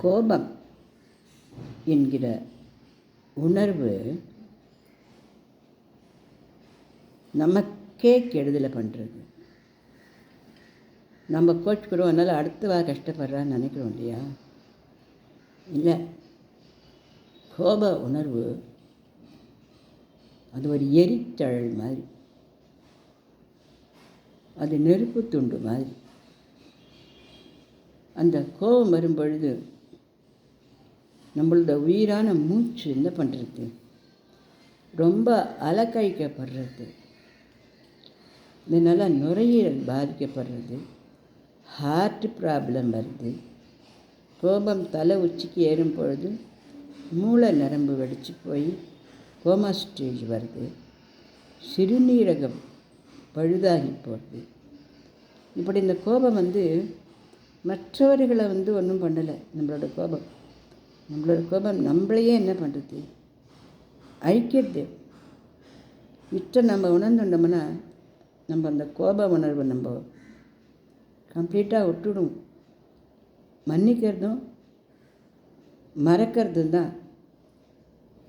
கோபம் என்கிற உணர்வு நமக்கே கெடுதலை பண்ணுறது. நம்ம கோச்சுக்கிறோம், அதனால் அடுத்தவா கஷ்டப்படுறான்னு நினைக்கிறோம் இல்லையா? இல்லை, கோப உணர்வு அது ஒரு எரித்தழல் மாதிரி, அது நெருப்பு துண்டு மாதிரி. அந்த கோபம் வரும் பொழுது நம்மளோட உயிரான மூச்சு என்ன பண்ணுறது? ரொம்ப அலக்கழிக்கப்படுறது. இதனால் நுரையீரல் பாதிக்கப்படுறது, ஹார்ட் ப்ராப்ளம் வருது. கோபம் தலை உச்சிக்கு ஏறும் பொழுது மூளை நரம்பு வெடித்து போய் கோமா ஸ்டேஜ் வருது. சிறுநீரகம் பழுதாகி போகுது. இப்படி இந்த கோபம் மற்றவர்களை ஒன்றும் பண்ணலை. நம்மளோட கோபம் நம்மளையே என்ன பண்ணுறது? அழிக்கிறது. நம்ம உணர்ந்துட்டோம்னா நம்ம அந்த கோப உணர்வை நம்ம கம்ப்ளீட்டாக விட்டுடும். மன்னிக்கிறதும் மறக்கிறதும் தான்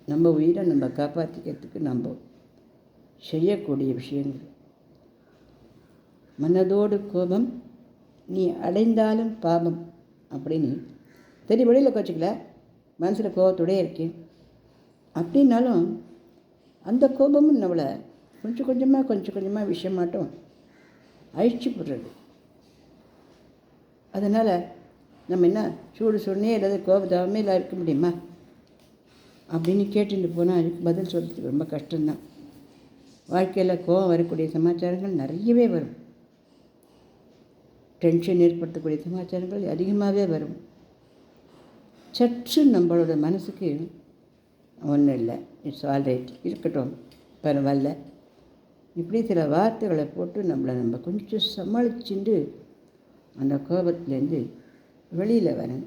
நம்ம உயிரை நம்ம காப்பாற்றிக்கிறதுக்கு நம்ம செய்யக்கூடிய விஷயங்கள். மனதோடு கோபம் நீ அடைந்தாலும் பாபம் அப்படின்னு சரி, வெளியில் கோச்சிக்கல, மனசில் கோபத்தோடே இருக்கேன் அப்படின்னாலும் அந்த கோபமும் நம்மளை கொஞ்சம் கொஞ்சமாக விஷயமாட்டும் அழிச்சு போடுறது. அதனால் நம்ம என்ன சூடுனே ஏதாவது கோபதாகவே இல்லை இருக்க முடியுமா அப்படின்னு கேட்டுட்டு போனால் அதுக்கு பதில் சொல்கிறதுக்கு ரொம்ப கஷ்டம்தான். வாழ்க்கையில் கோபம் வரக்கூடிய சமாச்சாரங்கள் நிறையவே வரும். டென்ஷன் ஏற்படுத்தக்கூடிய சமாச்சாரங்கள் அதிகமாகவே வரும். சற்று நம்மளோட மனசுக்கு ஒன்றும் இல்லை, இட்ஸ் ஆல் ரைட், இருக்கட்டும், பரவாயில்ல, இப்படி சில வார்த்தைகளை போட்டு நம்ம கொஞ்சம் சமாளிச்சுட்டு அந்த கோபத்துலேருந்து வெளியில் வரணும்.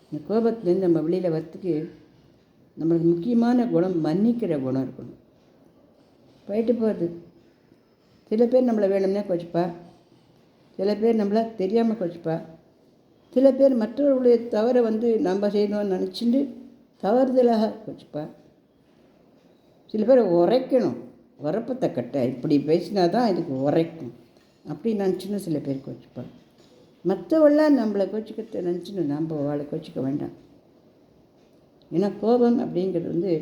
இந்த கோபத்துலேருந்து நம்ம வெளியில் வரத்துக்கு நம்மளுக்கு முக்கியமான குணம் மன்னிக்கிற குணம் இருக்கணும். போயிட்டு போகிறது. சில பேர் நம்மளை வேணும்னே கோச்சிப்பா, சில பேர் நம்மளை தெரியாமல் கோச்சிப்பா, சில பேர் மற்றவர்களுடைய தவறை நம்ம செய்யணும்னு நினச்சிட்டு தவறுதலாக கோச்சிப்பா, சில பேர் உரைக்கணும், உரப்பத்தை கட்ட இப்படி பேசினா தான் இதுக்கு உரைக்கும் அப்படின்னு நினச்சின்னு சில பேர் கோச்சிப்பா. மற்றவெல்லாம் நம்மளை கோச்சிக்கிறத நினச்சின்னு நம்ம அவளை கோச்சிக்க வேண்டாம். ஏன்னா கோபம் அப்படிங்கிறது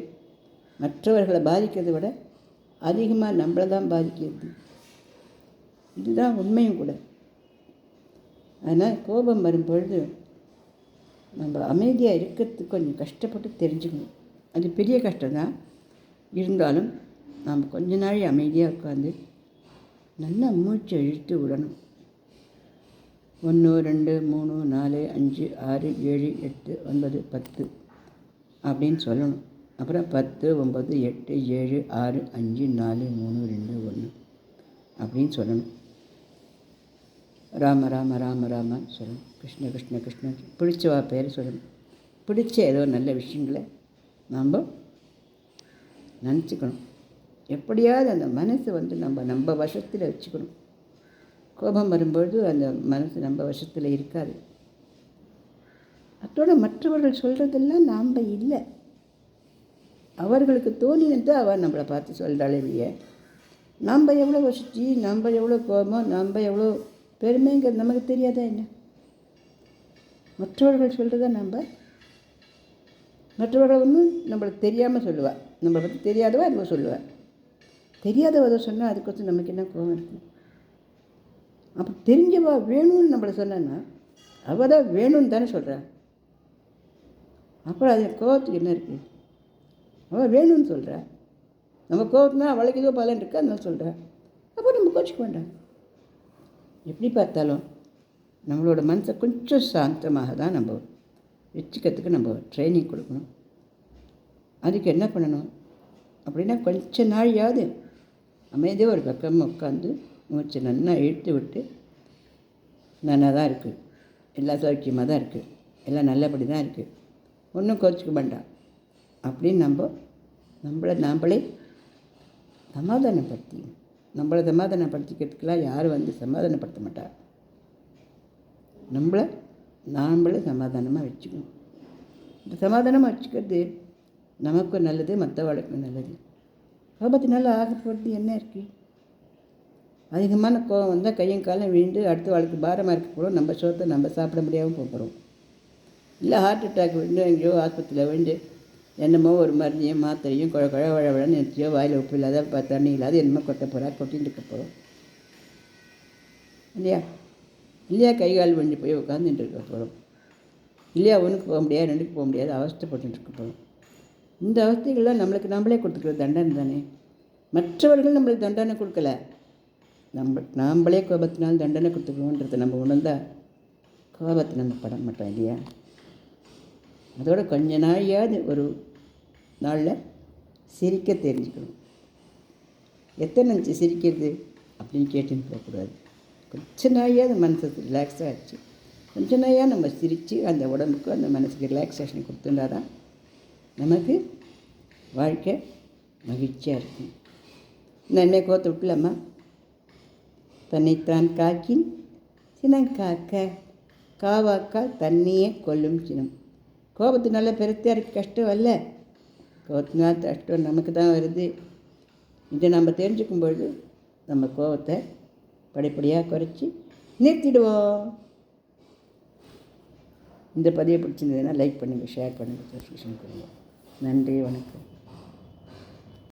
மற்றவர்களை பாதிக்கிறத விட அதிகமாக நம்மளை தான் பாதிக்கிறது. இதுதான் உண்மையும் கூட. அதனால் கோபம் வரும்பொழுது நம்ம அமைதியாக இருக்கிறதுக்கு கொஞ்சம் கஷ்டப்பட்டு தெரிஞ்சுக்கணும். அது பெரிய கஷ்டம்தான். இருந்தாலும் நாம் கொஞ்ச நாள் அமைதியாக உட்காந்து நல்லா மூச்சை இழுத்து விடணும். 1 2 3 4 5 6 7 8 9 10 அப்படின்னு சொல்லணும். அப்புறம் 10 9 8 7 6 5 4 3 2 1 அப்படின்னு சொல்லணும். ராம ராம ராம ராம சொல்லணும். கிருஷ்ண கிருஷ்ண கிருஷ்ண பிடிச்சவா பேர் சொல்லணும். பிடிச்ச ஏதோ நல்ல விஷயங்களை நாம் நினச்சிக்கணும். எப்படியாவது அந்த மனசு நம்ம வசத்தில் வச்சுக்கணும். கோபம் வரும்பொழுது அந்த மனசு நம்ம வசத்தில் இருக்காது. அதோட மற்றவர்கள் சொல்கிறதெல்லாம் நாம் இல்லை, அவர்களுக்கு தோணினது அவள் நம்மளை பார்த்து சொல்கிறாளே இல்லையே. நாம் எவ்வளோ வசதி, நம்ம எவ்வளோ கோபம், நம்ம எவ்வளோ பெருமைங்கிறது நமக்கு தெரியாதா என்ன? மற்றவர்கள் சொல்கிறத மற்றவர்கள் நம்மளுக்கு தெரியாமல் சொல்லுவாள், நம்மளை பற்றி தெரியாதவா அதுவோ சொல்லுவாள். தெரியாதவ சொன்னால் அதுக்கொசம் நமக்கு என்ன கோபம் இருக்குது? அப்போ தெரிஞ்சவா வேணும்னு நம்மளை சொன்னான்னா அவள் தான் வேணும்னு தானே சொல்கிறா. அப்புறம் அது கோபத்துக்கு என்ன இருக்குது? அவள் வேணும்னு சொல்கிறா. நம்ம கோபத்துனா அவளுக்கு ஏதோ பலன் இருக்கா அதனால சொல்கிறா. அப்போ நம்ம கோச்சிக்க வேண்டாம். எப்படி பார்த்தாலும் நம்மளோட மனசை கொஞ்சம் சாந்தமாக தான் நம்ம வச்சுக்கிறதுக்கு நம்ம ட்ரைனிங் கொடுக்கணும். அதுக்கு என்ன பண்ணணும் அப்படின்னா, கொஞ்ச நாளையாவது அமைதியாக ஒரு பக்கமாக உட்காந்து மூச்சு நல்லா இழுத்து விட்டு, நல்லா தான் இருக்குது, எல்லா சௌக்கியமாக தான் இருக்குது, எல்லாம் நல்லபடி தான் இருக்குது, ஒன்றும் கோச்சிக்க வேண்டாம் அப்படின்னு நம்மளே சமாதானப்படுத்திக்கிறதுக்கெல்லாம் யாரும் சமாதானப்படுத்த மாட்டார். நம்மளை நாம்ளும் சமாதானமாக வச்சுக்கணும். இந்த சமாதானமாக வச்சுக்கிறது நமக்கும் நல்லது, மற்றவளுக்கும் நல்லது. கோபத்தினால ஆக போகிறது என்ன இருக்குது? அதிகமான கோபம் வந்தால் கையும் காலம் விழுந்து அடுத்த வாழ்க்கை பாரமாக இருக்க போகிறோம். நம்ம சோத்தை நம்ம சாப்பிட முடியாமல் போகிறோம். இல்லை ஹார்ட் அட்டாக் விழுந்து எங்கேயோ ஆஸ்பத்திரியில் விழுந்து என்னமோ ஒரு மருந்தையும் மாத்திரையும் குழவழன்னு நிறுத்தியோ வாயில் உப்பு இல்லாத தண்ணி இல்லாத என்னமோ கொட்ட போகிறா கொட்டின்னு இருக்க போகிறோம். இல்லையா கை கால் வண்டி போய் உட்காந்துட்டு இருக்க போகிறோம். இல்லையா ஒன்றுக்கு போக முடியாது, ரெண்டுக்கு போக முடியாது, அவஸ்தைப்பட்டு இருக்க போகிறோம். இந்த அவஸ்தைகள்லாம் நம்மளுக்கு நம்மளே கொடுத்துக்கிற தண்டனை தானே. மற்றவர்கள் நம்மளுக்கு தண்டனை கொடுக்கல, நாம்ளே கோபத்தினால் தண்டனை கொடுத்துக்கணுன்றதை நம்ம உணர்ந்தால் கோபத்தை நம்ம பட மாட்டோம் இல்லையா? அதோட கொஞ்ச நாளையாவது ஒரு நாளில் சிரிக்க தெரிஞ்சுக்கணும். எத்தனை நினச்சி சிரிக்கிறது அப்படின்னு கேட்டுன்னு போகக்கூடாது. கொஞ்ச நாளையாவது மனசு ரிலாக்ஸாக ஆச்சு, கொஞ்ச நாளையாக நம்ம சிரித்து அந்த உடம்புக்கு அந்த மனசுக்கு ரிலாக்ஸேஷன் கொடுத்துட்டா தான் நமக்கு வாழ்க்கை மகிழ்ச்சியாக இருக்கும். நான் என்ன கோத்து விட்டலாமா? தன்னைத்தான் காக்கின் சினங்காக்க காவாக்கால் தண்ணியே கொல்லும் சினம். கோபத்தினால பெருத்தியாக இருக்க கஷ்டம் அல்ல, கோபத்தினால கஷ்டம் நமக்கு தான் வருது. இதை நம்ம தெரிஞ்சுக்கும் பொழுது நம்ம கோபத்தை படிப்படியாக குறைச்சி நிறுத்திடுவோம். இந்த பதிவை பிடிச்சிருந்ததுன்னா லைக் பண்ணுங்கள், ஷேர் பண்ணுங்கள், சப்ஸ்கிரிப்ஷன் பண்ணுங்கள். நன்றி, வணக்கம்.